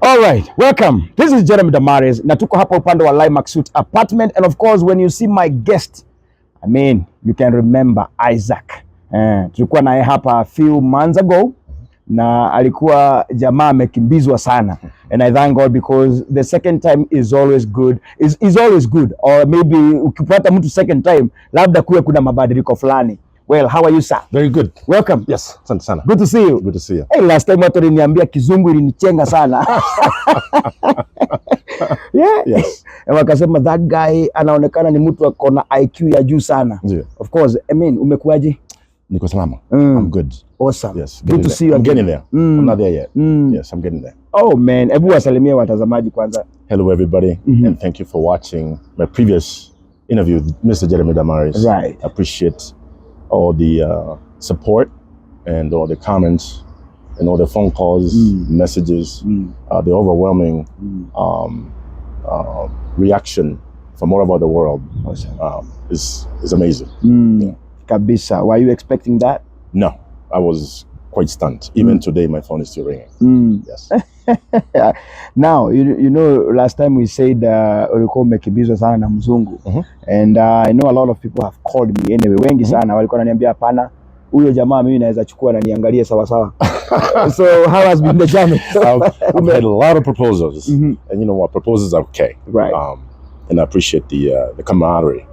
All right, welcome. This is Jeremy Damaris. Na tuko hapa upande wa Limax Suite Apartment, and of course when you see my guest, I mean, you can remember Isaac. Tulikuwa naye hapa a few months ago na alikuwa jamaa amekimbizwa sana, and I thank God because the second time is always good. Is always good, or maybe ukipata mtu second time labda kuwe kuna mabadiliko fulani. Well, how are you, sir? Very good. Welcome. Yes, asante sana. Good to see you. Good to see you. Hey, last time watu waliniambia kizungu ilinichenga sana. Yeah. Yes. Wakasema that guy anaonekana ni mtu akona IQ ya juu sana. Yeah. Of course, I mean, umekuaje? Niko salama. I'm good. Awesome. Yes. Good to see you. I'm getting there. I'm not there yet. Yes, I'm getting there. Oh man, hebu wasalimie watazamaji kwanza. Hello everybody, and thank you for watching my previous interview with Mr. Jeremy Damaris. Right. I appreciate all the support and all the comments and all the phone calls, messages, the overwhelming reaction from all over the world. Awesome. is amazing. Yeah. Kabisa. Were you expecting that? No, I was quite stunned. Even today, my phone is still ringing. Yes. Now, you know, last time we said ulikuwa umekimbizwa sana na mzungu, and I know a lot of people have called me anyway. Wengi sana walikuwa wananiambia hapana, huyo jamaa mimi naweza chukua na niangalie sawa sawa. So how has been the journey? I've had a lot of proposals, and you know what, proposals are okay, right? And I appreciate the camaraderie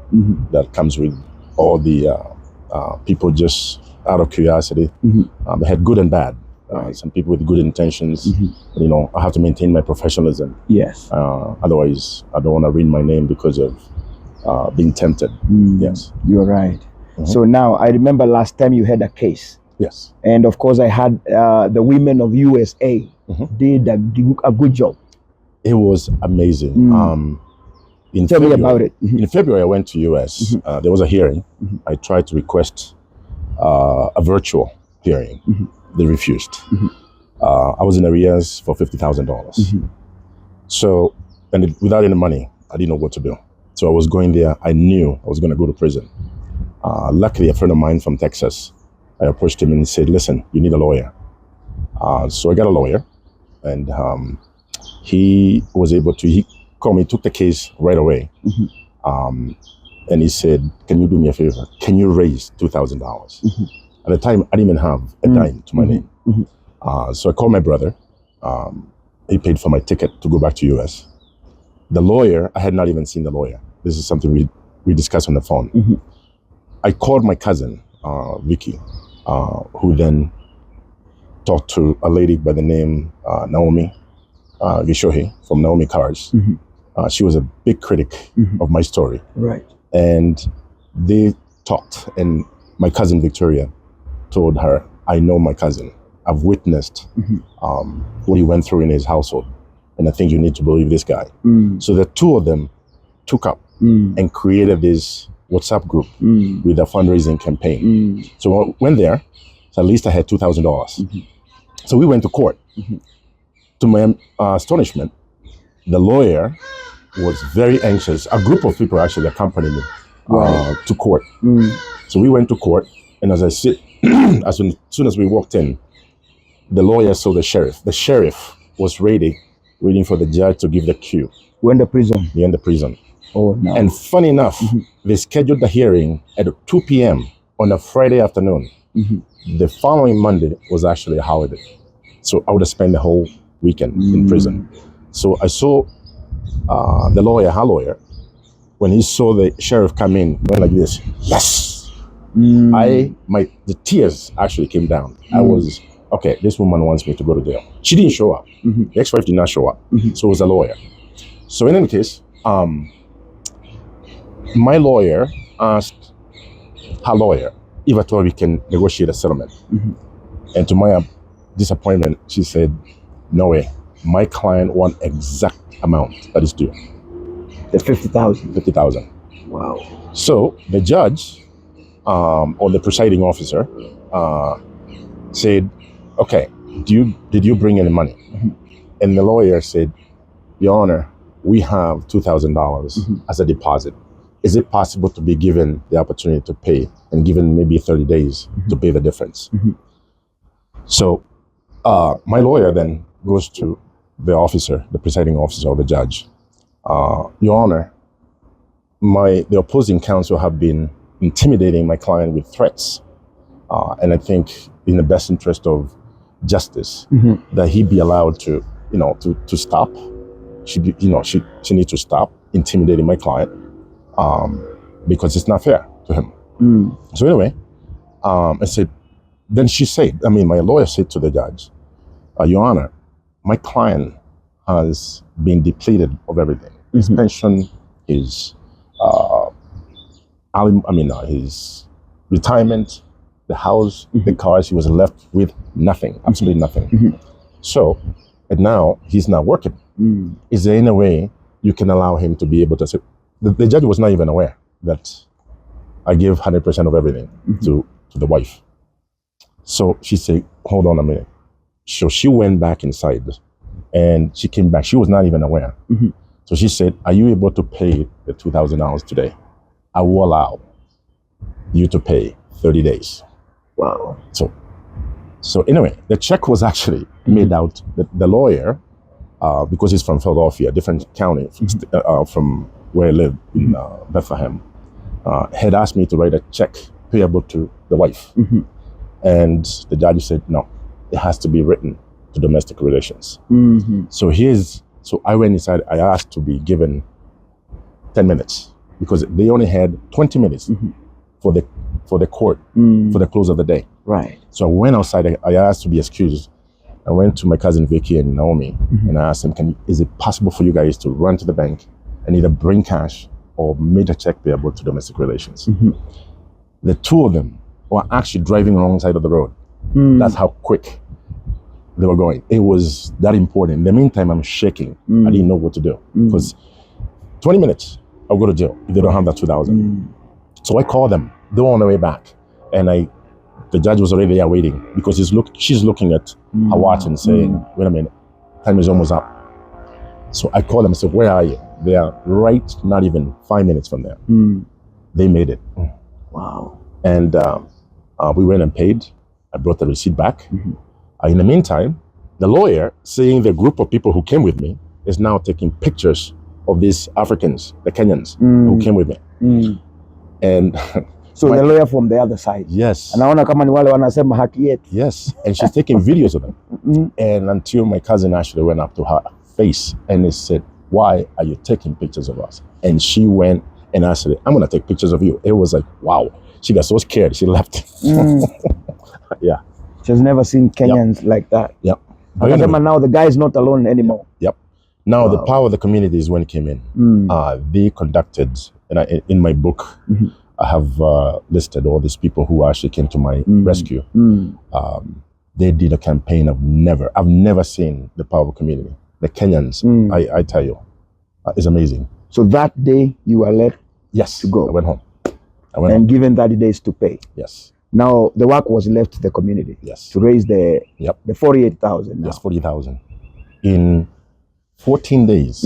that comes with all the people just out of curiosity. They had good and bad. Some people with good intentions. You know, I have to maintain my professionalism. Yes. Otherwise, I don't want to ruin my name because of being tempted. Yes. You're right. So now, I remember last time you had a case. Yes. And of course, I had the women of USA did a good job. It was amazing. Tell me about it. In February, I went to US. There was a hearing. I tried to request a virtual hearing. They refused. I was in arrears for $50,000. So, and without any money, I didn't know what to do. So I was going there. I knew I was going to go to prison. Luckily, a friend of mine from Texas, I approached him and said, listen, you need a lawyer. So I got a lawyer, and he was able to, he called me, took the case right away. And he said, can you do me a favor? Can you raise $2,000? At the time, I didn't even have a dime to my name. So I called my brother. He paid for my ticket to go back to US. The lawyer, I had not even seen the lawyer. This is something we discussed on the phone. I called my cousin, Vicky, who then talked to a lady by the name Naomi Gishohi from Naomi Cars. She was a big critic of my story. Right. And they talked, and my cousin Victoria told her, I know my cousin. I've witnessed what he went through in his household, and I think you need to believe this guy. So the two of them took up and created this WhatsApp group with a fundraising campaign. So I went there, so at least I had $2,000. So we went to court. To my astonishment, the lawyer was very anxious. A group of people actually accompanied me to court. So we went to court, and as I sit, as soon as we walked in, the lawyer saw the sheriff. The sheriff was ready, waiting for the judge to give the cue. We're in the prison. We're in the prison. Oh, no. And funny enough, they scheduled the hearing at 2 p.m. on a Friday afternoon. The following Monday was actually a holiday. So I would have spent the whole weekend in prison. So I saw the lawyer, her lawyer, when he saw the sheriff come in, went like this, yes! The tears actually came down. I was, okay, this woman wants me to go to jail. She didn't show up. The ex-wife did not show up. So it was a lawyer. So in any case, my lawyer asked her lawyer if at all we can negotiate a settlement. And to my disappointment, she said, no way. My client wants exact amount that is due. The 50,000. 50,000. Wow. So the judge, or the presiding officer, said, okay, did you bring any money? And the lawyer said, Your Honor, we have $2,000 as a deposit. Is it possible to be given the opportunity to pay and given maybe 30 days to pay the difference? So my lawyer then goes to the officer, the presiding officer or the judge, Your Honor, the opposing counsel have been intimidating my client with threats. And I think in the best interest of justice, that he be allowed to, to stop. She needs to stop intimidating my client because it's not fair to him. So anyway, I said, then she said, my lawyer said to the judge, Your Honor, my client has been depleted of everything. His pension, his his retirement, the house, the cars, he was left with nothing, absolutely nothing. So, and now he's not working. Is there any way you can allow him to be able to say, the judge was not even aware that I give 100% of everything to the wife. So she said, hold on a minute. So she went back inside and she came back. She was not even aware. So she said, are you able to pay the $2,000 today? I will allow you to pay 30 days. Wow. So anyway, the check was actually made out. The lawyer, because he's from Philadelphia, different county from where I live in Bethlehem, had asked me to write a check payable to the wife. And the judge said, no, it has to be written to domestic relations. So I went inside, I asked to be given 10 minutes because they only had 20 minutes for the court, for the close of the day. Right. So I went outside, I asked to be excused. I went to my cousin Vicky and Naomi and I asked them, is it possible for you guys to run to the bank and either bring cash or make a check payable to domestic relations? The two of them were actually driving alongside of the road. That's how quick they were going. It was that important. In the meantime, I'm shaking. I didn't know what to do because 20 minutes, I'll go to jail if they don't have that 2,000. So I called them. They were on their way back. And the judge was already there waiting because she's looking at her watch and saying, wait a minute, time is almost up. So I called them and said, where are you? They are right, not even 5 minutes from there. They made it. Wow. And we went and paid. I brought the receipt back. In the meantime, the lawyer, seeing the group of people who came with me, is now taking pictures of these Africans, the Kenyans, who came with me. And so the lawyer from the other side. Yes. Anaona kama ni wale wanasema haki yetu. Yes. And she's taking videos of them. And until my cousin actually went up to her face and he said, why are you taking pictures of us? And she went and I said, I'm going to take pictures of you. It was like, wow. She got so scared. She left. Yeah. She's never seen Kenyans like that. Yep. But anyway, now the guy is not alone anymore. Yep. Now the power of the community is when it came in. They conducted, and in my book, I have listed all these people who actually came to my rescue. They did a campaign I've never seen the power of the community. The Kenyans, I tell you, is amazing. So that day you were let to go. I went home. Given 30 days to pay. Yes. Now the work was left to the community. Yes. To raise the 48,000. Yes, 40,000. In 14 days,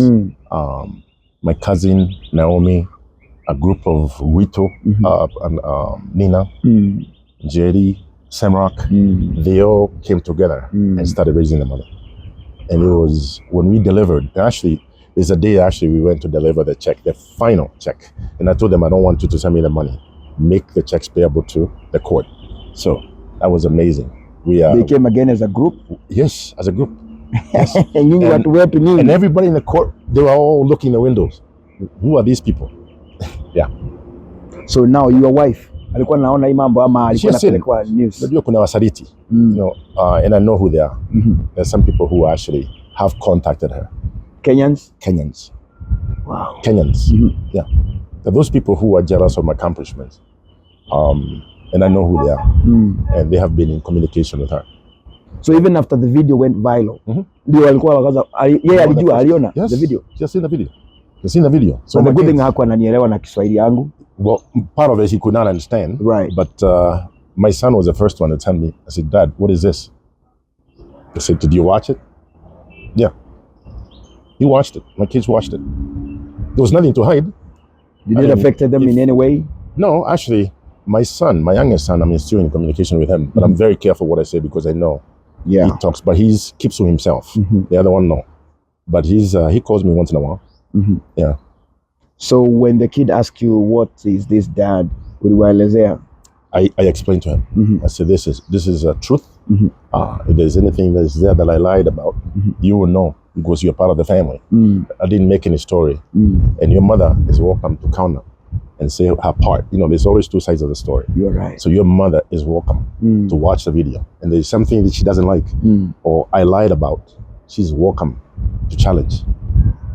my cousin Naomi, a group of Wito, and Nina, Jerry, Samrock, they all came together and started raising the money. And it was when we delivered, actually, there's a day we went to deliver the check, the final check. And I told them, I don't want you to send me the money. Make the checks payable to the court. So that was amazing. They came again as a group? Yes, as a group. Yes. And you knew where to kneel. And everybody in the court, they were all looking in the windows. Who are these people? Yeah. So now your wife, alikuwa naona hii mambo ama alikuwa anapelekwa news? Najua kuna wasaliti, and I know who they are. There's some people who actually have contacted her. Kenyans? Kenyans. Wow. Kenyans. Yeah. Those people who are jealous of my accomplishments. And I know who they are. And they have been in communication with her. So even after the video went viral, ndio alikuwa wakaza yeye alijua aliona the video. Just seen the video. You've seen the video. So the good thing hakuwa ananielewa na Kiswahili yangu. Well, part of it he could not understand. Right. But my son was the first one to tell me. I said, Dad, what is this? I said, did you watch it? Yeah. He watched it. My kids watched it. There was nothing to hide. Did it affect them in any way? No, actually, my son, my youngest son, I'm still in communication with him, but I'm very careful what I say because I know he talks, but he keeps to himself. The other one, no. But he calls me once in a while. Yeah. So when the kid asks you, what is this, dad? I explained to him. I said, this is a truth. If there's anything that is there that I lied about, you will know because you're part of the family. I didn't make any story. And your mother is welcome to counter and say her part. You know, there's always two sides of the story. You're right. So your mother is welcome to watch the video. And there's something that she doesn't like or I lied about, she's welcome to challenge.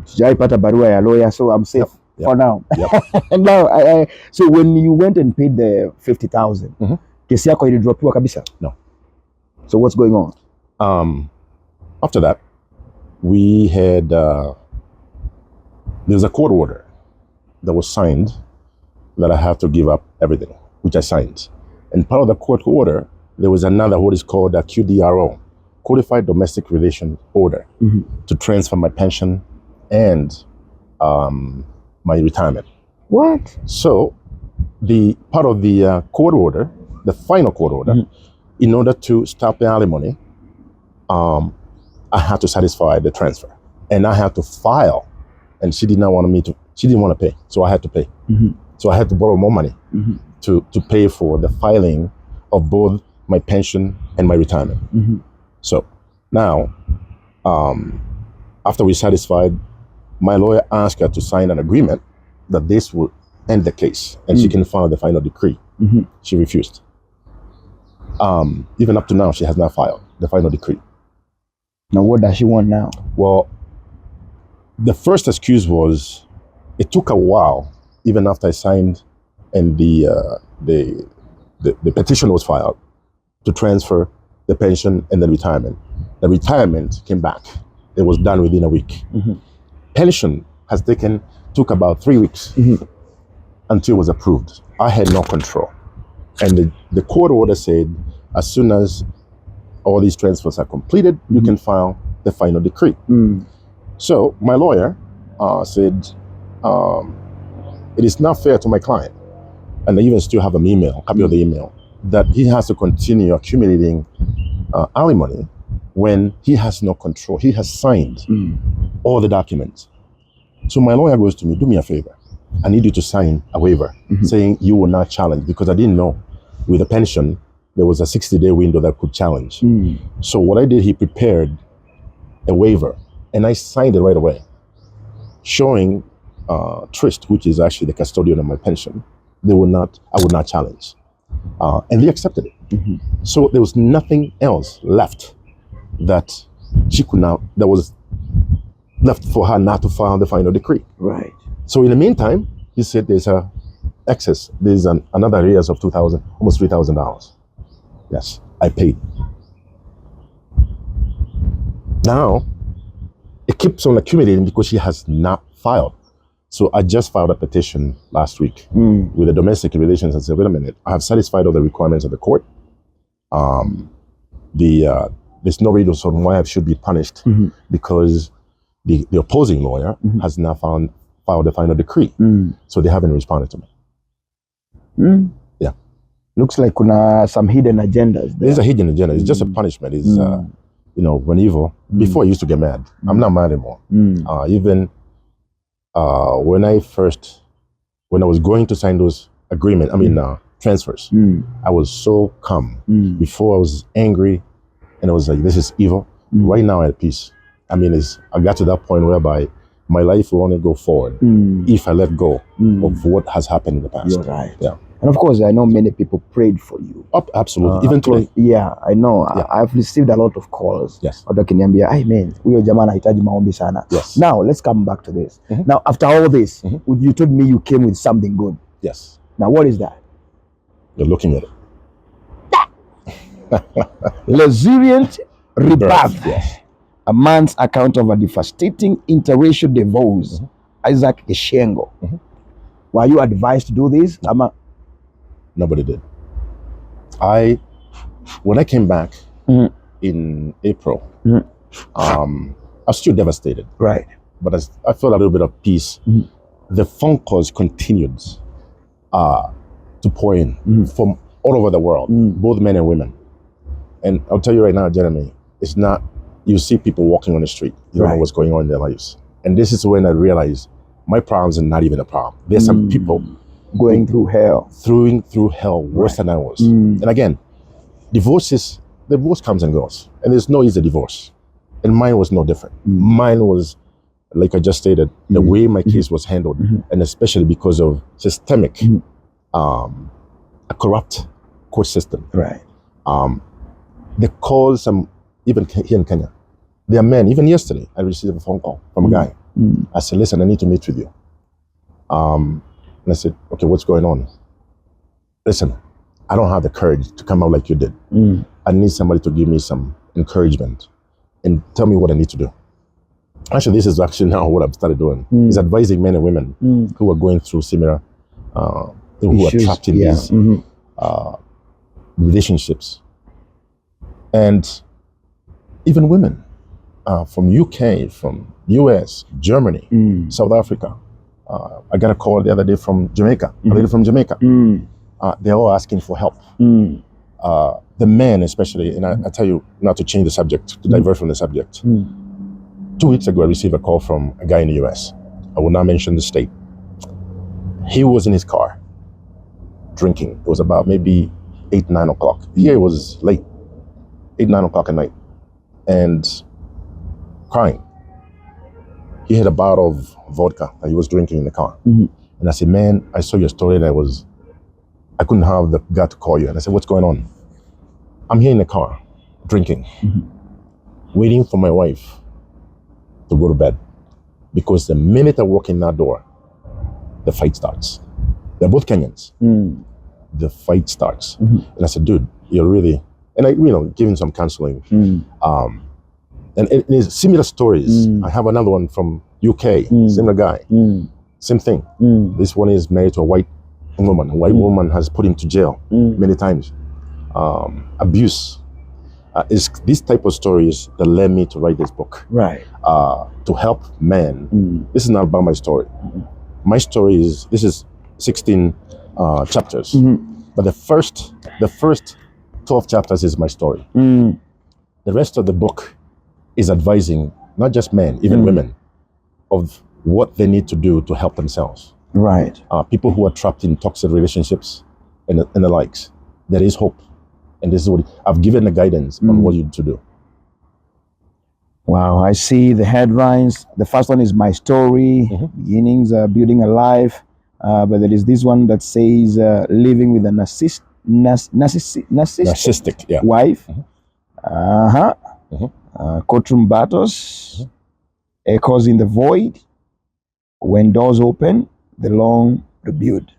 Sijaipata barua ya lawyer, so I'm safe for now. Yep. Now, so when you went and paid the 50,000, kesi yako ilidropiwa kabisa? No. So what's going on? After that, we had there's a court order that was signed that I have to give up everything, which I signed. And part of the court order, there was another what is called a QDRO, Codified Domestic Relation Order, to transfer my pension and my retirement. What? So the part of the court order, the final court order, in order to stop the alimony, I had to satisfy the transfer, and I had to file. And she did not want me to. She didn't want to pay, so I had to pay. So I had to borrow more money to pay for the filing of both my pension and my retirement. So now, after we satisfied, my lawyer asked her to sign an agreement that this will end the case and she can file the final decree. She refused. Even up to now, she has not filed the final decree. Now, what does she want now? Well, the first excuse was it took a while, even after I signed and the petition was filed to transfer the pension and the retirement. The retirement came back. It was done within a week. Pension took about 3 weeks until it was approved. I had no control. And the court order said, as soon as all these transfers are completed, you can file the final decree. So my lawyer said, it is not fair to my client, and I even still have an email, copy of the email, that he has to continue accumulating alimony when he has no control. He has signed all the documents. So my lawyer goes to me, do me a favor. I need you to sign a waiver saying you will not challenge, because I didn't know with the pension, there was a 60-day window that could challenge. So what I did, he prepared a waiver and I signed it right away, showing Trist, which is actually the custodian of my pension, I would not challenge. And they accepted it. So there was nothing else left that was left for her not to file the final decree. Right. So in the meantime, he said there's a excess. There's another arrears of $2,000, almost $3,000. Yes, I paid. Now, it keeps on accumulating because she has not filed. So I just filed a petition last week with the domestic relations and said, wait a minute, I have satisfied all the requirements of the court. There's no reason why I should be punished because the opposing lawyer has not filed the final decree. So they haven't responded to me. Yeah. Looks like kuna some hidden agendas there. There's a hidden agenda. It's just a punishment. It's, when evil, before I used to get mad. I'm not mad anymore. Even when I was going to sign those transfers, I was so calm. Before I was angry and I was like, this is evil. Right now I'm at peace. I got to that point whereby my life will only go forward if I let go of what has happened in the past. You're right. Yeah. And of course, I know many people prayed for you. Absolutely. Even today. Yeah, I know. Yeah. I've received a lot of calls. Yes. Watu wakiniambia, "Hey man, huyo jamaa anahitaji maombi sana." Yes. Now, let's come back to this. Now, after all this, you told me you came with something good. Yes. Now, what is that? You're looking at it. Resilient rebirth. Yes. A man's account of a devastating interracial divorce. Isaac Ishengo. Were you advised to do this? Nobody did. When I came back in April, I was still devastated. Right. But I felt a little bit of peace. The phone calls continued to pour in from all over the world, both men and women. And I'll tell you right now, Jeremy, it's not you see people walking on the street. You don't know what's going on in their lives. And this is when I realized my problems are not even a problem. There's some people going through hell. Through hell worse than I was. And again, divorce comes and goes. And there's no easy divorce. And mine was no different. Mine was, like I just stated, the way my case was handled, and especially because of systemic, a corrupt court system. Right. They call some, even here in Kenya, there are men, even yesterday, I received a phone call from a guy. I said, listen, I need to meet with you. And I said, okay, what's going on? Listen, I don't have the courage to come out like you did. I need somebody to give me some encouragement and tell me what I need to do. Actually, this is actually now what I've started doing, is advising men and women who are going through similar, who are trapped in these relationships. And even women from UK, from US, Germany, South Africa. I got a call the other day from Jamaica, a lady from Jamaica. They're all asking for help. The men especially, and I tell you not to change the subject, to divert from the subject. 2 weeks ago, I received a call from a guy in the US. I will not mention the state. He was in his car drinking. It was about maybe 8, 9 o'clock. Here it was late, 8, 9 o'clock at night, and crying. He had a bottle of vodka that he was drinking in the car. And I said, man, I saw your story and I couldn't have the gut to call you. And I said, what's going on? I'm here in the car, drinking, waiting for my wife to go to bed. Because the minute I walk in that door, the fight starts. They're both Kenyans. The fight starts. And I said, dude, you're really, and I, giving some counseling. And it's similar stories. I have another one from UK, similar guy, same thing. This one is married to a white woman. A white woman has put him to jail many times. Abuse. It's these type of stories that led me to write this book. Right. To help men. This is not about my story. My story this is 16 chapters. But the first 12 chapters is my story. The rest of the book is advising not just men, even women, of what they need to do to help themselves. Right. People who are trapped in toxic relationships and the likes. There is hope. And this is what I've given the guidance on what you need to do. Wow, I see the headlines. The first one is My Story, Beginnings, Building a Life. But there is this one that says Living with a narcissistic wife. Courtroom Battles, Echoes in the Void, When Doors Open, The Long Rebuild.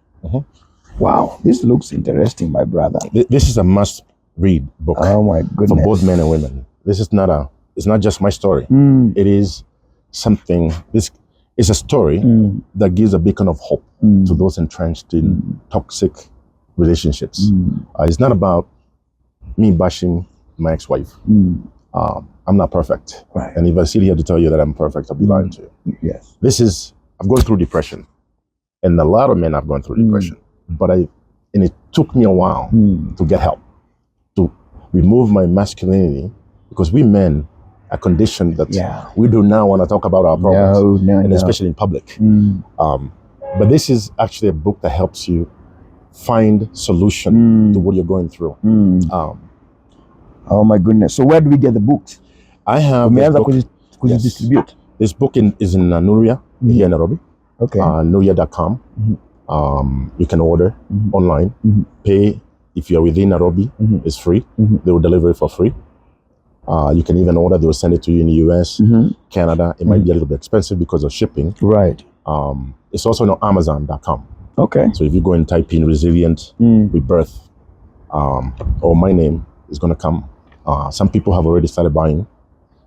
Wow, this looks interesting, my brother. This is a must-read book. Oh my goodness. For both men and women. This is it's not just my story. It is something, this is a story that gives a beacon of hope to those entrenched in toxic relationships. It's not about me bashing my ex-wife. I'm not perfect. Right. And if I sit here to tell you that I'm perfect, I'll be lying to you. Yes. I've gone through depression. And a lot of men have gone through depression. But it took me a while to get help, to remove my masculinity, because we men are conditioned that we do not want to talk about our problems, especially in public. But this is actually a book that helps you find solution to what you're going through. Oh my goodness. So where do we get the books? I have could you distribute? This book is in Nuria, here in Nairobi. Okay. Nuria.com. You can order online, pay if you're within Nairobi, it's free. They will deliver it for free. You can even order, they will send it to you in the US, Canada. It might be a little bit expensive because of shipping. Right. It's also on Amazon.com. Okay. So if you go and type in Resilient Rebirth, or my name is going to come. Some people have already started buying.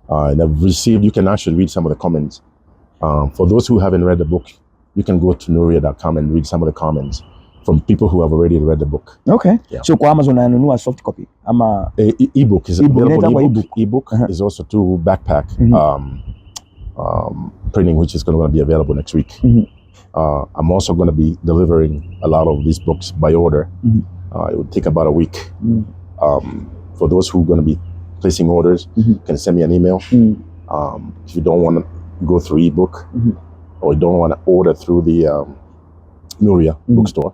And I've received, you can actually read some of the comments. For those who haven't read the book, you can go to Nuria.com and read some of the comments from people who have already read the book. Okay. Yeah. So kwa Amazon nanunua soft copy ama ebook is available. Ebook is also to backpack printing, which is going to be available next week. I'm also going to be delivering a lot of these books by order. It would take about a week. For those who are going to be placing orders, you can send me an email. If you don't want to go through ebook or you don't want to order through the Nuria bookstore.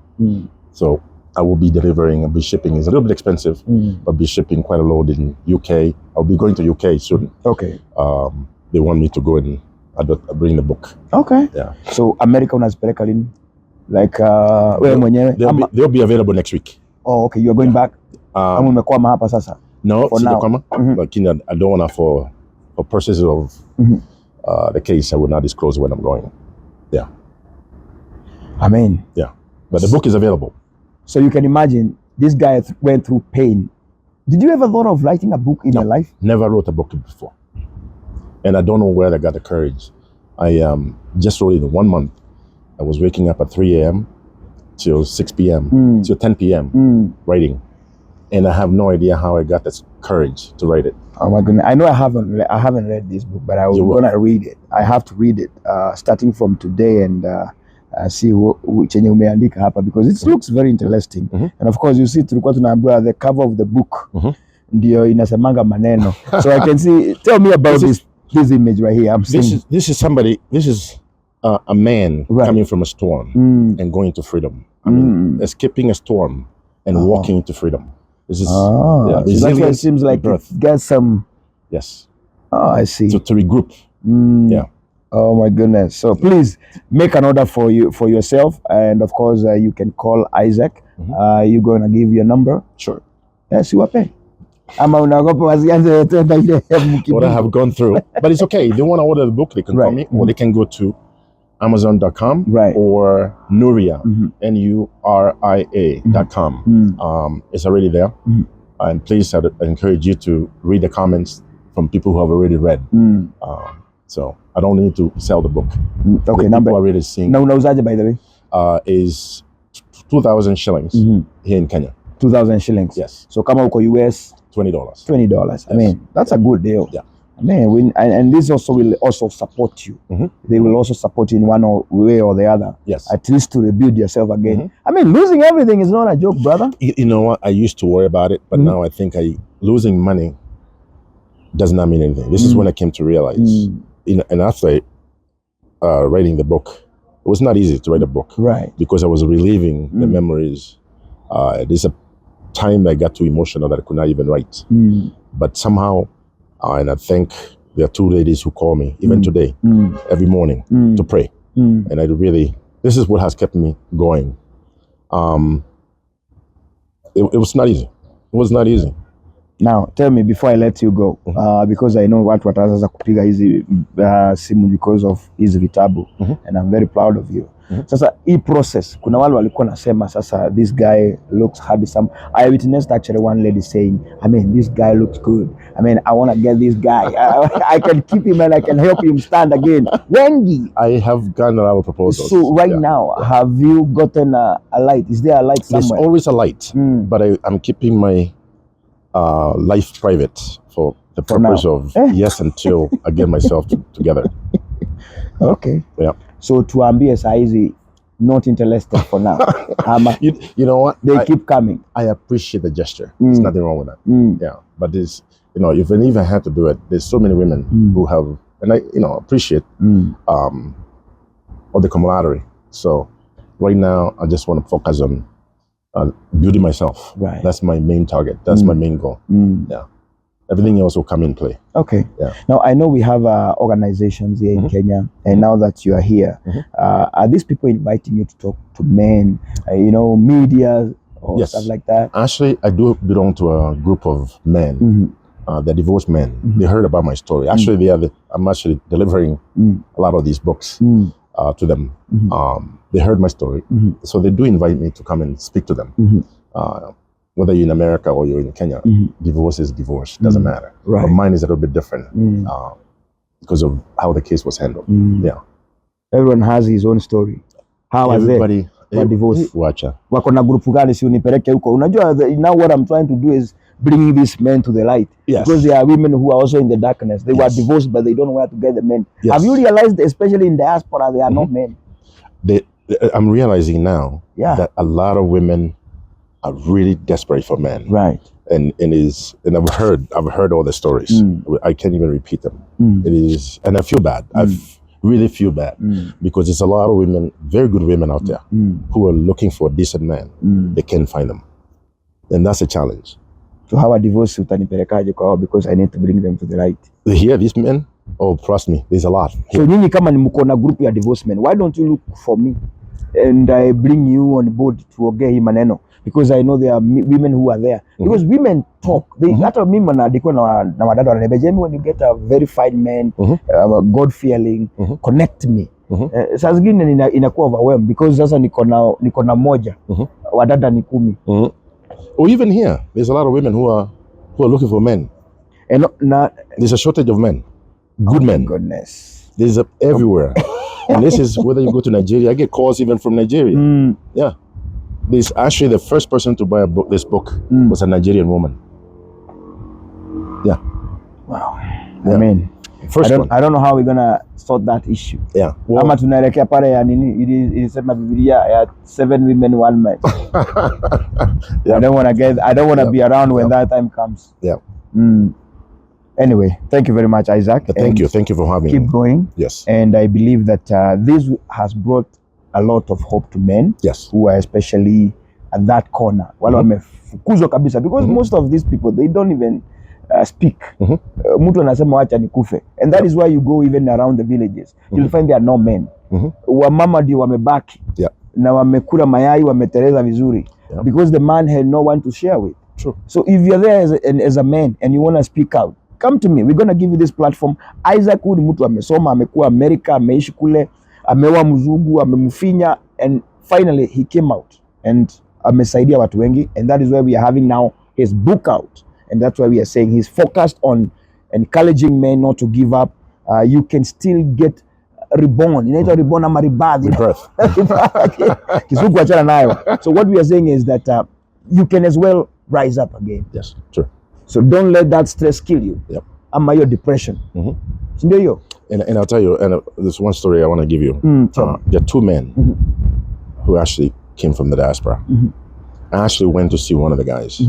So I will be delivering and be shipping. It's a little bit expensive, but be shipping quite a load in UK. I'll be going to UK soon. Okay. They want me to go and bring the book. Okay. Yeah. So America unazipeleka lini? Like wewe mwenyewe? They'll be available next week. Oh, okay. You are going back? Ama umekwama hapa sasa? No, sijakwama. But I don't want to, for purposes of the case, I will not disclose when I'm going. Yeah. Amen. Yeah. But the book is available. So you can imagine this guy went through pain. Did you ever thought of writing a book in your life? Never wrote a book before. And I don't know where I got the courage. I just wrote it in 1 month. I was waking up at 3 a.m. till 6 p.m. till 10 p.m. writing. And I have no idea how I got this courage to write it. Oh my goodness! I know I haven't read this book, but I was gonna read it. I have to read it starting from today and see chenye umeandika hapa because it looks very interesting. And of course, you see, tulikuwa tunaambiwa the cover of the book ndio inasemanga maneno. So I can see. Tell me about this image right here. I'm seeing. This is somebody. This is a man coming from a storm and going to freedom. I mean, escaping a storm and walking into freedom. This is so that's why it seems like get some. Yes. Oh, I see. To regroup. Yeah. Oh my goodness! So please make an order for yourself, and of course you can call Isaac. You're gonna give your number. Sure. Yes, you are paying. What I have gone through, but it's okay. If they want to order the book, they can call me, or they can go to Amazon.com or Nuria, Nuria.com. It's already there. And please, I encourage you to read the comments from people who have already read. So I don't need to sell the book. Okay, the number. People are really seeing. No, by the way. Is 2,000 shillings here in Kenya. 2,000 shillings. Yes. So kama uko US. $20. $20. Yes. I mean, that's a good deal. Yeah. I mean, and this also will also support you. They will also support you in one way or the other. Yes. At least to rebuild yourself again. I mean, losing everything is not a joke, brother. You know what? I used to worry about it, but now I think losing money does not mean anything. This is when I came to realize. And after writing the book, it was not easy to write a book. Right. Because I was reliving the memories. There's a time I got too emotional that I could not even write. But somehow, and I think there are 2 ladies who call me, even today, every morning, to pray. And this is what has kept me going. It was not easy. It was not easy. Now, tell me before I let you go, because I know watu wataanza kupiga hizi simu because of hizi vitabu, and I'm very proud of you. Sasa hii process, kuna wale walikuwa nasema sasa this guy looks handsome. I witnessed actually one lady saying, I mean, this guy looks good. I mean, I want to get this guy. I can keep him and I can help him stand again. Wendy. I have gotten a lot of proposals. So now, have you gotten a light? Is there a light somewhere? There's always a light, but I'm keeping my life private for the purpose of yes until I get myself together. Okay. Yeah. So tuambie saizi not interested for now. You know what? They keep coming. I appreciate the gesture. There's nothing wrong with that. Yeah. But this, if I even had to do it, there's so many women who have, and I, appreciate all the camaraderie. So right now, I just want to focus on building myself. Right. That's my main target. That's my main goal. Yeah. Everything else will come in play. Okay. Yeah. Now, I know we have organizations here in Kenya, and now that you are here, are these people inviting you to talk to men, media or stuff like that? Actually, I do belong to a group of men. They're divorced men. They heard about my story. Actually, I'm actually delivering a lot of these books to them. They heard my story. So they do invite me to come and speak to them. Whether you're in America or you're in Kenya, divorce is divorce. Doesn't matter. Right. But mine is a little bit different because of how the case was handled. Yeah. Everyone has his own story. How was it? Divorce. Wacha. Wako na grupu gani si unipeleke huko? Unajua, now what I'm trying to do is bringing these men to the light. Yes. Because there are women who are also in the darkness. They were divorced, but they don't know where to get the men. Yes. Have you realized, especially in diaspora, they are not men? I'm realizing now that a lot of women are really desperate for men. Right. and I've heard all the stories. I can't even repeat them. It is, and I feel bad. I really feel bad because there's a lot of women, very good women out there who are looking for a decent man. They can't find them, and that's a challenge. So how a divorce utanipelekaje kwao, because I need to bring them to the light. Here, these men, oh, trust me, there's a lot. So nyinyi kama ni mko na group ya divorce men, why don't you look for me and I bring you on board tuongee hii maneno, because I know there are women who are there, because women talk. They hata mimi naandikwa na wadada wananiambia, Jamie, when you get a very fine man, God fearing, connect me. Saa zingine inakuwa overwhelmed because sasa niko na moja, wadada ni 10. Or even here, there's a lot of women who are looking for men. And there's a shortage of men, good men. Goodness, there's everywhere. And this is whether you go to Nigeria. I get calls even from Nigeria. Yeah, this actually the first person to buy this book was a Nigerian woman. Yeah. Wow. Yeah. I mean, I don't know how we're gonna sort that issue. Yeah. Ama tunaelekea pale ya nini, ilisema Biblia ya 7 women 1 man. Yeah. I don't want to be around when that time comes. Yeah. Anyway, thank you very much, Isaac. Thank you for having me. Keep going. Yes. And I believe that this has brought a lot of hope to men. Yes. Who are especially at that corner. Wale wamefukuzwa kabisa, because most of these people, they don't even speak. Mtu anasema wacha nikufe. And that is why you go even around the villages. You'll find there are no men. Wamama ndio wamebaki. Yeah. Na wamekula mayai, wameteleza vizuri. Yeah. Because the man had no one to share with. True. So if you're there as a man and you want to speak out, come to me. We're going to give you this platform. Isaac ni mtu amesoma, amekuwa America, ameishi kule, ameoa mzungu, amemfinya, and finally he came out and amesaidia watu wengi, and that is why we are having now his book out, and that's why we are saying he's focused on encouraging men not to give up. You can still get reborn. Inaitwa reborn ama rebirth. Kizungu achana nayo. So what we are saying is that you can as well rise up again. Yes, true. So don't let that stress kill you. Yep. Ama your depression. And I'll tell you, and there's one story I want to give you. There are 2 men who actually came from the diaspora. I actually went to see one of the guys,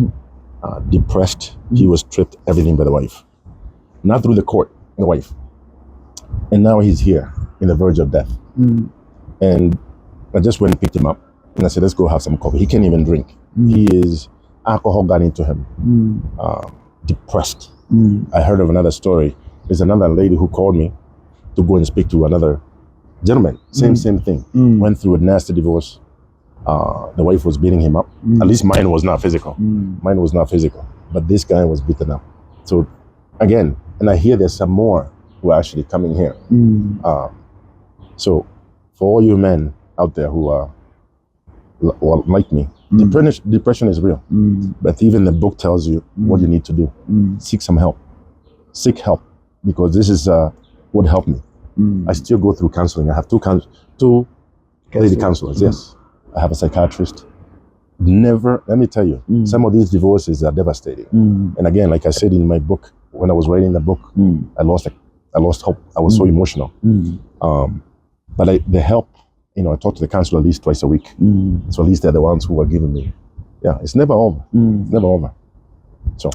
depressed. He was stripped everything by the wife, not through the court, the wife. And now he's here in the verge of death. And I just went and picked him up and I said, let's go have some coffee. He can't even drink. Alcohol got into him, depressed. I heard of another story. There's another lady who called me to go and speak to another gentleman. Same thing. Went through a nasty divorce. The wife was beating him up. At least mine was not physical. Mine was not physical. But this guy was beaten up. So again, and I hear there's some more who are actually coming here. So for all you men out there who are like me, depression is real. But even the book tells you what you need to do. Seek some help. Seek help, because this is what helped me. I still go through counseling. I have two lady counselors. Yes. I have a psychiatrist. Let me tell you, some of these divorces are devastating. And again, like I said in my book, when I was writing the book, I lost hope. I was so emotional. But the help, I talk to the counselor at least twice a week. So at least they're the ones who are giving me. Yeah, it's never over. It's never over. So.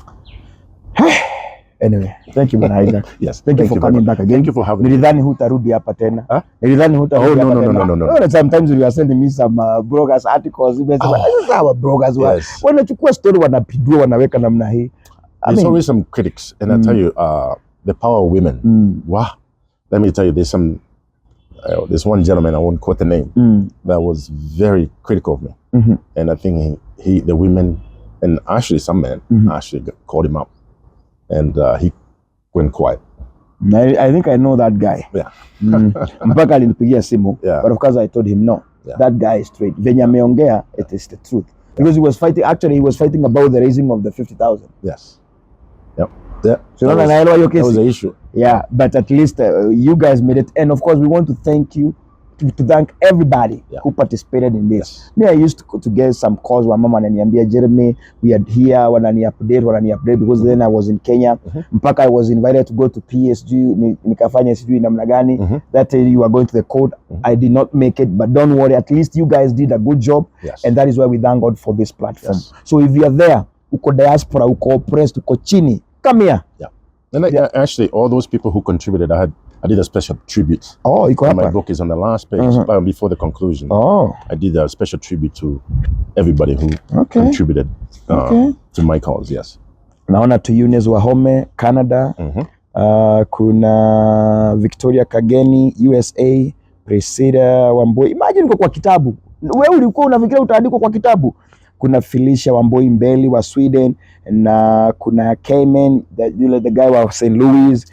Anyway, thank you, Bwana Isaac. Yes. Thank you for coming back again. Thank you for having me. Nilidhani hutarudi hapa tena. Huh? Nilidhani hutarudi hapa tena. No. Sometimes you are sending me some bloggers articles. This is our bloggers. Yes. Wanachukua story wanapidua wanaweka namna hii. There's always some critics, and I tell you, the power of women. Wow. Let me tell you, there's there's one gentleman, I won't quote the name, that was very critical of me. And I think the women, and actually some men, actually called him up. And he went quiet. I think I know that guy. Yeah. Mpaka alinipigia simu. Yeah. But of course I told him no. Yeah. That guy is straight. Venye ameongea, it is the truth. Because he was fighting about the raising of the 50,000. Yes. Yep. Yeah. So that was the issue. Yeah, but at least you guys made it. And of course we want to thank you, to thank everybody who participated in this. Yes. Me, I used to get some calls where mama ananiambia, Jeremy, we are here, wanani update, because then I was in Kenya. Mpaka I was invited to go to PSG, nikafanya sijui namna gani. That you are going to the court. I did not make it, but don't worry, at least you guys did a good job. Yes. And that is why we thank God for this platform. Yes. So if you are there, uko diaspora, uko oppressed, uko chini, come here. Yeah. And actually, all those people who contributed, I did a special tribute. Oh, iko And my hapa. book is on the last page, before the conclusion. Oh. I did a special tribute to everybody who contributed to my cause, yes. Naona tu Eunice Wahome, Canada. Kuna Victoria Kageni, USA, Priscilla Wamboi. Imagine kwa kitabu. Wewe ulikuwa unafikiria utaandikwa kwa kitabu. Kuna Felicia Wamboi Mbeli wa Sweden, na kuna Cayman, the guy wa St. Louis.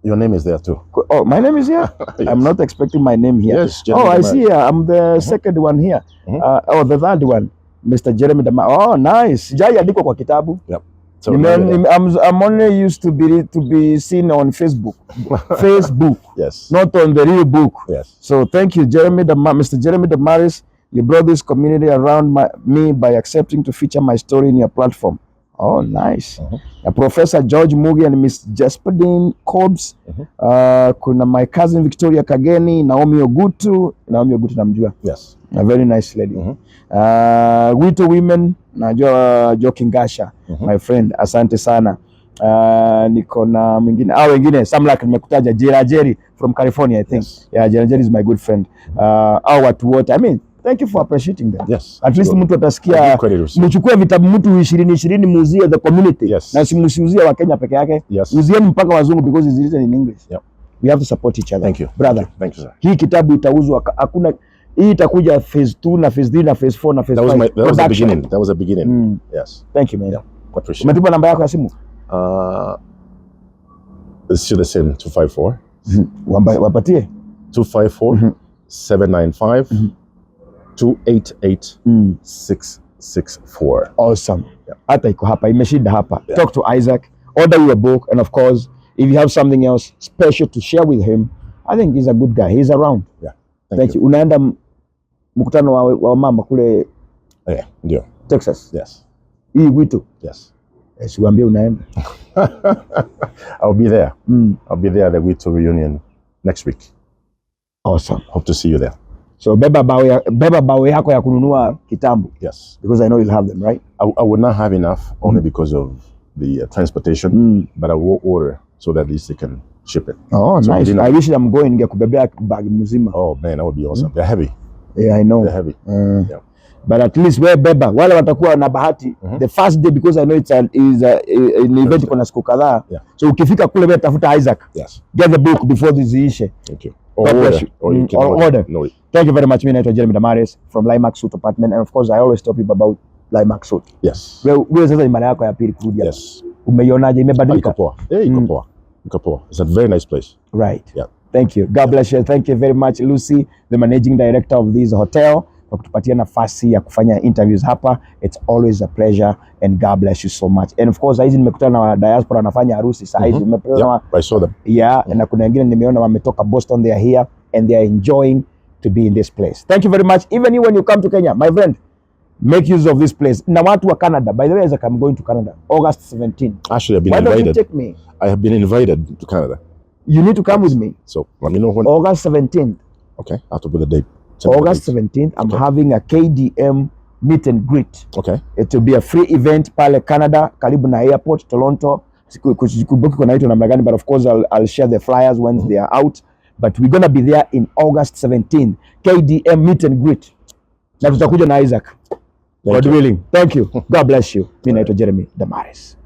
Your name is there too. Oh, my name is here? Yes. I'm not expecting my name here. Yes, oh, I see. I'm the second one here. The third one, Mr. Jeremy Damar. Oh, nice. Sijai andikwa kwa kitabu. Yep. So I'm only used to be seen on Facebook. Facebook. Yes. Not on the real book. Yes. So thank you, Mr. Jeremy Damaris. You brought this community around me by accepting to feature my story in your platform. Oh, nice. Professor George Mugi and Miss Jasperine Cobbs. Kuna my cousin Victoria Kageni, Naomi Ogutu namjua. Yes. A very nice lady. Wito Women, najua Joking Gasha, my friend. Asante sana. Niko na mwingine. Wengine, some like nimekutaja Jerry from California, I think. Yes. Yeah, Jerry is my good friend. Watu wote. I mean, thank you for appreciating them. Yes. At least mtu atasikia mchukue vitabu mtu 20 muuzie the community. Yes. Na simusiuzie wa Kenya peke yake. Yes. Uzieni mpaka wazungu because it's written in English. Yep. We have to support each other. Thank you. Brother. Thank you, sir. Hii kitabu itauzwa, hakuna hii itakuja phase 2 na phase 3 na phase 4 na phase 5. That was the beginning. That was the beginning. Yes. Thank you, man. Yeah. Appreciate. Umetupa namba yako ya simu? It's still the same, 254. Wapatie. 254 795 288 664. Awesome. Yeah. Hata iko hapa, imeshinda hapa. Yeah. Talk to Isaac, order your book, and of course, if you have something else special to share with him, I think he's a good guy. He's around. Yeah. Thank you. Unaenda mkutano wa mama kule ndio. Texas? Yes. Hii wito? Yes. Siwaambie unaenda. I'll be there. I'll be there at the Wito reunion next week. Awesome. Hope to see you there. So beba bao yako ya kununua kitambo. Yes. Because I know you'll have them, right? I would not have enough only because of the transportation, but I will order so that at least they can ship it. Oh, so nice. I wish I'm going ngekubebea bag mzima. Oh man, that would be awesome. They're heavy. Yeah, I know. They're heavy. Yeah. But at least we beba wale watakuwa na bahati the first day, because I know it's an event kuna siku kadhaa. So ukifika kule wewe tafuta Isaac. Yes. Get the book before this issue. Thank you. Or you can order. No. Thank you very much. Mimi naitwa Jeremy Damaris from Limax Suit Apartment, and of course I always tell people about Limax Suit. Yes. Wewe sasa ni mara yako ya pili kurudi hapa. Yes. Umeionaje, imebadilika? Iko poa. Iko poa. It's a very nice place. Right. Yeah. Thank you. God bless you. Thank you very much Lucy, the managing director of this hotel, kwa kutupatia nafasi ya kufanya interviews hapa. It's always a pleasure and God bless you so much. And of course hizi nimekutana na diaspora wanafanya harusi saa hizi. Yeah, I saw them. Yeah, na kuna wengine nimeona wametoka Boston, they are here and they are enjoying to be in this place. Thank you very much. Even you when you come to Kenya, my friend, make use of this place. Na watu wa Canada, by the way, Isaac, I'm going to Canada August 17. Actually, I've been Why invited. Why don't you take me? I have been invited to Canada. You need to come with me. So let me know when. August 17th. Okay, I have to put the date. August 17th, I'm having a KDM meet and greet. Okay. It will be a free event pale Canada, karibu na airport, Toronto. Sikubuki kuna hitu namna gani, but of course I'll share the flyers once they are out. But we're gonna be there in August 17th. KDM meet and greet. Na tutakuja na Isaac. God willing. Thank you. God bless you. Mimi naitwa Jeremy Damaris.